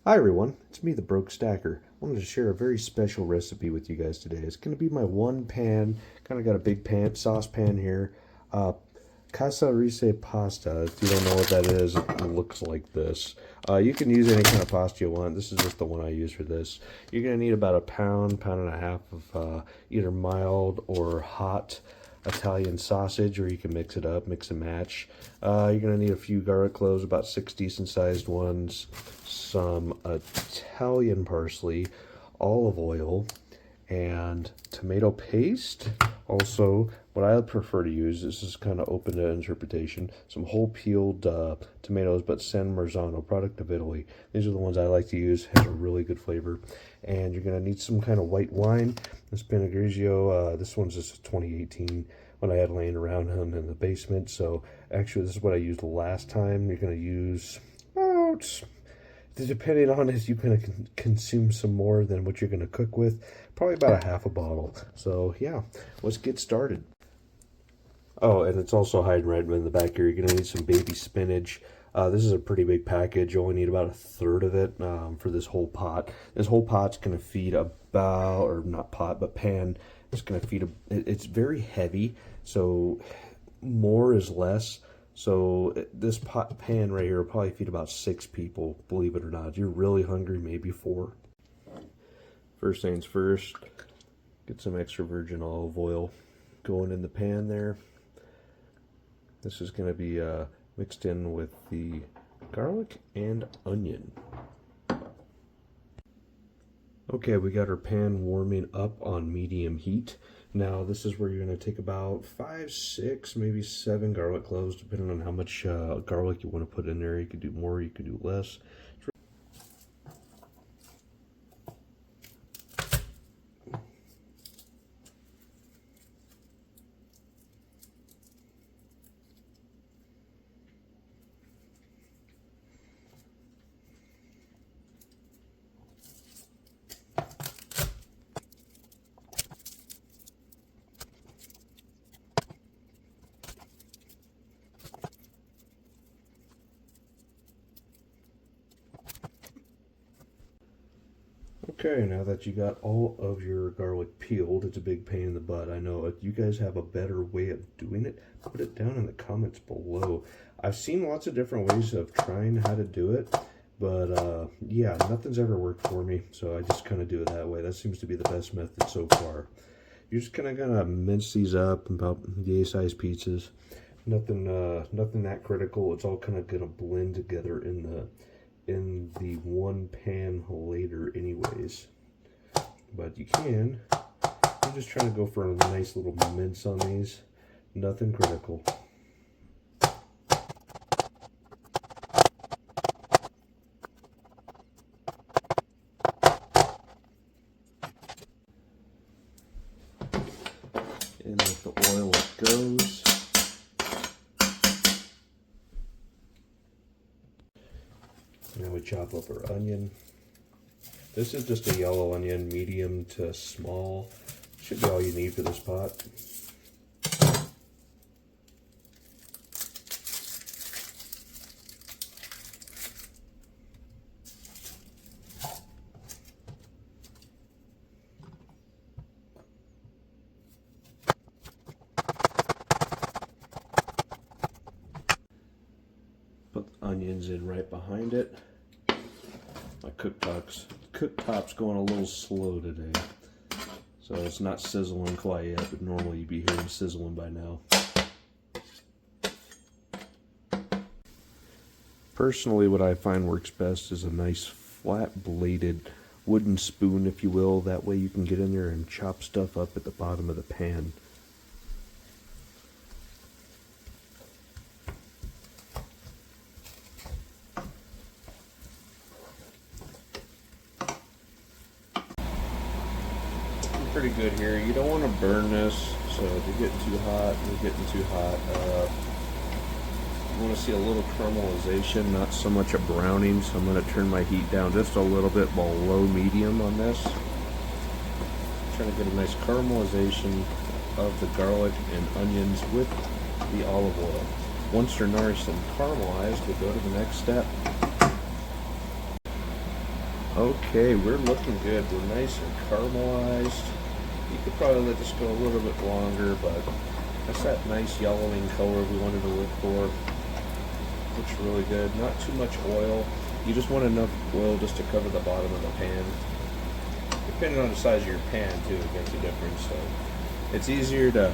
Hi everyone, it's me, the Broke Stacker. I wanted to share a very special recipe with you guys today. It's going to be my one pan, kind of got a big pan, saucepan here. Uh, Casarecce pasta. If you don't know what that is, it looks like this. You can use any kind of pasta you want. This is just the one I use for this. You're going to need about a pound, pound and a half of either mild or hot Italian sausage, or you can mix it up, mix and match. You're going to need a few garlic cloves, about 6 decent sized ones, some Italian parsley, olive oil, and tomato paste. Also, what I prefer to use, this is kind of open to interpretation, some whole peeled tomatoes, but San Marzano, product of Italy. These are the ones I like to use, has a really good flavor. And you're going to need some kind of white wine. This Pinot Grigio, this one's just 2018 when I had laying around him in the basement. So actually this is what I used last time. You're going to use about, depending on if you're going to consume some more than what you're going to cook with, probably about a half a bottle. So yeah, let's get started. Oh, and it's also hiding right in the back here. You're going to need some baby spinach. This is a pretty big package. You only need about a third of it for this whole pot. This whole pot's going to feed about, or not pot, but pan. It's going to feed, it's very heavy, so more is less. So this pan right here will probably feed about 6 people, believe it or not. If you're really hungry, maybe 4. First things first, get some extra virgin olive oil going in the pan there. This is going to be mixed in with the garlic and onion. Okay, we got our pan warming up on medium heat. Now this is where you're going to take about 5, 6, maybe 7 garlic cloves, depending on how much garlic you want to put in there. You could do more, you could do less. Okay, now that you got all of your garlic peeled, it's a big pain in the butt. I know. If you guys have a better way of doing it, put it down in the comments below. I've seen lots of different ways of trying how to do it, but yeah, nothing's ever worked for me, so I just kind of do it that way. That seems to be the best method so far. You're just gonna mince these up about yay-sized pieces. Nothing that critical. It's all kind of gonna blend together in the one pan later anyways, but I'm just trying to go for a nice little mince on these. Nothing critical. And with the oil it goes. Now we chop up our onion. This is just a yellow onion, medium to small. Should be all you need for this pot. Put the onions in right behind it. My cooktop's going a little slow today, so it's not sizzling quite yet, but normally you'd be hearing sizzling by now. Personally, what I find works best is a nice flat bladed wooden spoon, if you will. That way you can get in there and chop stuff up at the bottom of the pan. Pretty good here. You don't want to burn this, so if you're getting too hot, you want to see a little caramelization, not so much a browning, so I'm going to turn my heat down just a little bit below medium on this. Trying to get a nice caramelization of the garlic and onions with the olive oil. Once they're nice and caramelized, we'll go to the next step. Okay, we're looking good. We're nice and caramelized. You could probably let this go a little bit longer, but that's that nice yellowing color we wanted to look for. Looks really good. Not too much oil. You just want enough oil just to cover the bottom of the pan. Depending on the size of your pan too, it makes a difference. So it's easier to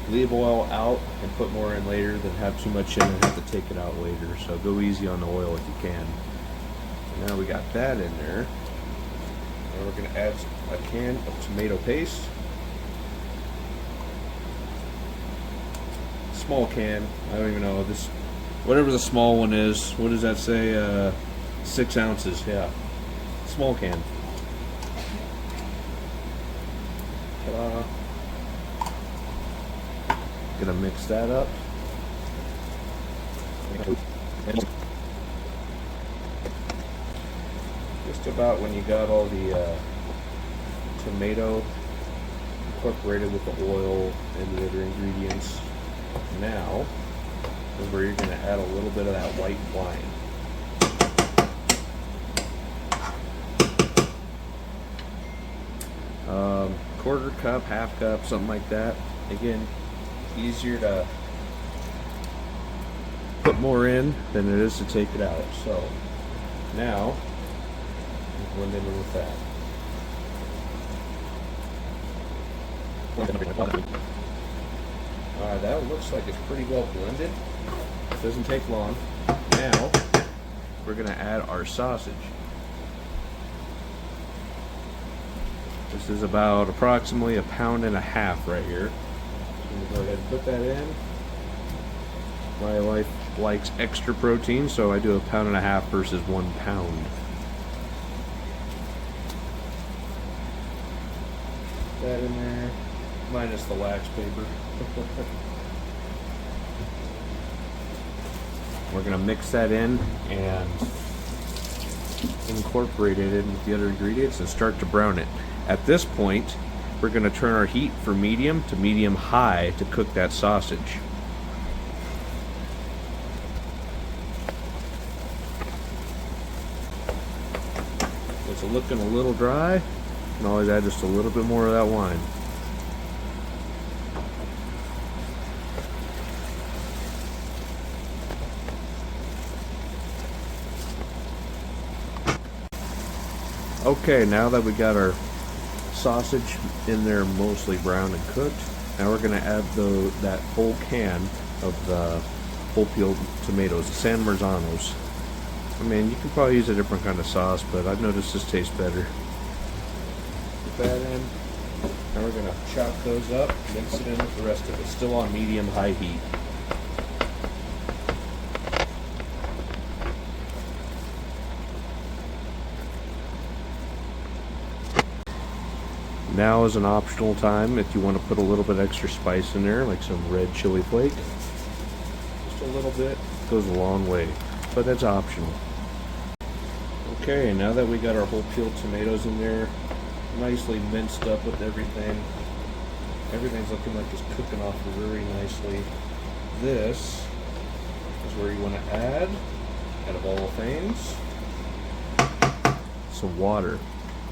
leave oil out and put more in later than have too much in and have to take it out later. So go easy on the oil if you can. And now we got that in there. Now we're going to add a can of tomato paste. Small can. I don't even know this. Whatever the small one is. What does that say? 6 ounces. Yeah. Small can. Ta-da. Gonna mix that up. Just about when you got all the tomato incorporated with the oil and the other ingredients. Now is where you're going to add a little bit of that white wine. Quarter cup, half cup, something like that. Again, easier to put more in than it is to take it out. So now blend in with that. Alright, that looks like it's pretty well blended. It doesn't take long. Now we're going to add our sausage. This is about approximately 1.5 pounds right here. I'm going to go ahead and put that in. My wife likes extra protein, so I do 1.5 pounds versus 1 pound. Put that in there, minus the wax paper. We're going to mix that in and incorporate it in with the other ingredients and start to brown it. At this point, we're going to turn our heat from medium to medium high to cook that sausage. It's looking a little dry. You can always add just a little bit more of that wine. Okay, now that we got our sausage in there mostly brown and cooked, now we're going to add that whole can of the whole peeled tomatoes, the San Marzanos. I mean, you can probably use a different kind of sauce, but I've noticed this tastes better. Put that in. Now we're going to chop those up, mix it in with the rest of it, still on medium-high heat. Now is an optional time if you want to put a little bit extra spice in there, like some red chili flake. Just a little bit, goes a long way, but that's optional. Okay, now that we got our whole peeled tomatoes in there, nicely minced up with everything, everything's looking like it's cooking off very nicely. This is where you want to add, out of all things, some water.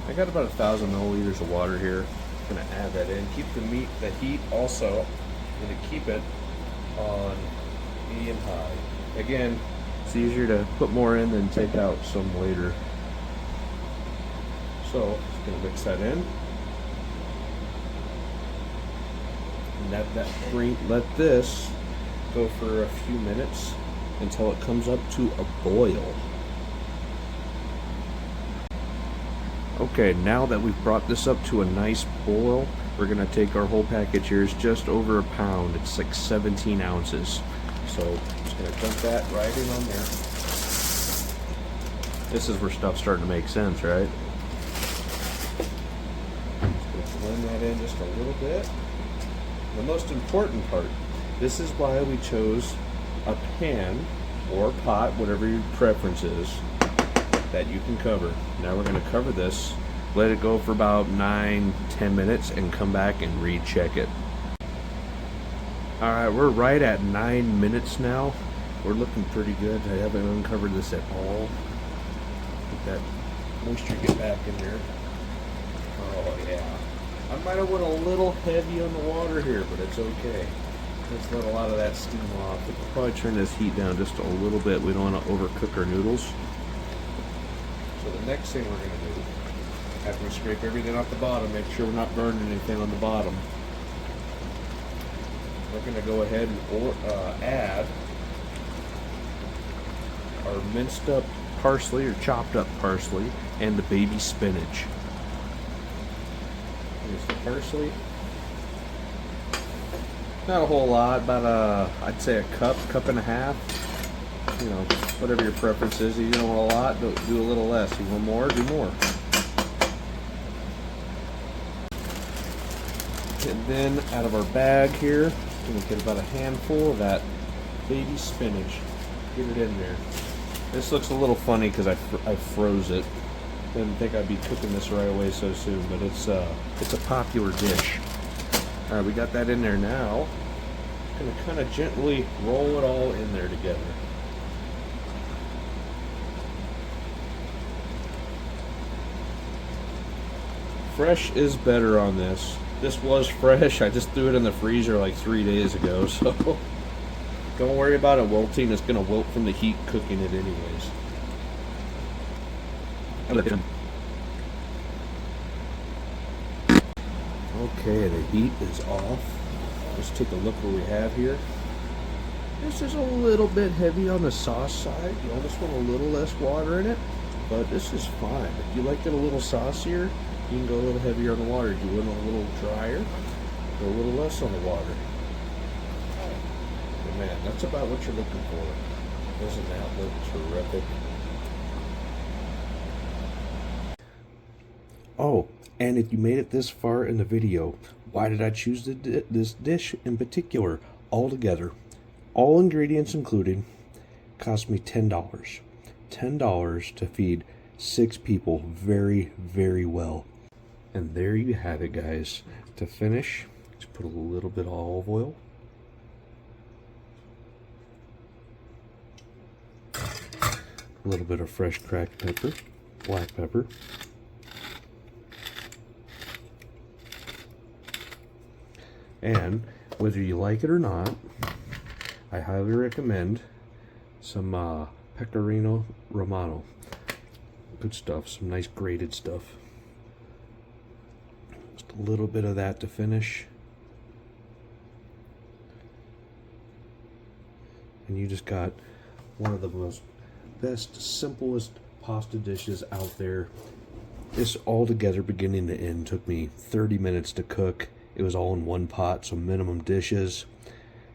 I got about 1,000 milliliters of water here. I'm going to add that in. Keep the heat also. I'm going to keep it on medium high. Again, it's easier to put more in than take out some later. So, just going to mix that in. And let this go for a few minutes until it comes up to a boil. Okay, now that we've brought this up to a nice boil, we're going to take our whole package here. It's just over a pound. It's like 17 ounces. So I'm just going to dump that right in on there. This is where stuff's starting to make sense, right? Just going to blend that in just a little bit. The most important part, this is why we chose a pan or pot, whatever your preference is, that you can cover. Now we're going to cover this, let it go for about 9-10 minutes and come back and recheck it. Alright, we're right at 9 minutes now. We're looking pretty good. I haven't uncovered this at all. Put that moisture get back in there. Oh yeah. I might have went a little heavy on the water here, but it's okay. Let's let a lot of that steam off. We can probably turn this heat down just a little bit. We don't want to overcook our noodles. So the next thing we're going to do, after we scrape everything off the bottom, make sure we're not burning anything on the bottom, we're going to go ahead and add our minced up parsley or chopped up parsley and the baby spinach. Here's the parsley. Not a whole lot, about I'd say a cup and a half. You know, whatever your preference is. If you don't want a lot, do a little less. You want more, do more. And then out of our bag here, we're going to get about a handful of that baby spinach. Get it in there. This looks a little funny because I froze it. Didn't think I'd be cooking this right away so soon, but it's a popular dish. All right, we got that in there now. Gonna kind of gently roll it all in there together. Fresh is better on this. This was fresh. I just threw it in the freezer like 3 days ago, so don't worry about it wilting. It's gonna wilt from the heat cooking it anyways. Okay, the heat is off. Let's take a look what we have here. This is a little bit heavy on the sauce side. You almost want a little less water in it, but this is fine. If you like it a little saucier, you can go a little heavier on the water. If you want it a little drier, go a little less on the water. But man, that's about what you're looking for. Doesn't that look terrific? Oh, and if you made it this far in the video, why did I choose this dish in particular altogether? All ingredients included, cost me $10. $10 to feed 6 people very, very well. And there you have it, guys. To finish, just put a little bit of olive oil. A little bit of fresh cracked pepper, black pepper. And whether you like it or not, I highly recommend some pecorino romano. Good stuff, some nice grated stuff. Just a little bit of that to finish. And you just got one of the most best, simplest pasta dishes out there. This all together, beginning to end, took me 30 minutes to cook. It was all in one pot, so minimum dishes,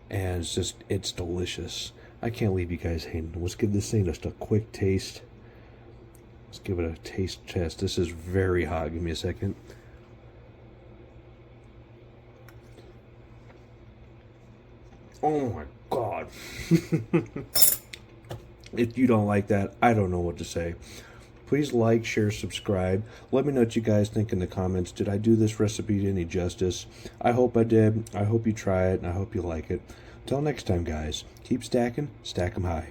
and it's delicious. I can't leave you guys hanging. Let's give this thing just a quick taste. Let's give it a taste test. This is very hot. Give me a second. Oh my God. If you don't like that, I don't know what to say. Please like, share, subscribe. Let me know what you guys think in the comments. Did I do this recipe any justice? I hope I did. I hope you try it, and I hope you like it. Until next time, guys, keep stacking, stack 'em high.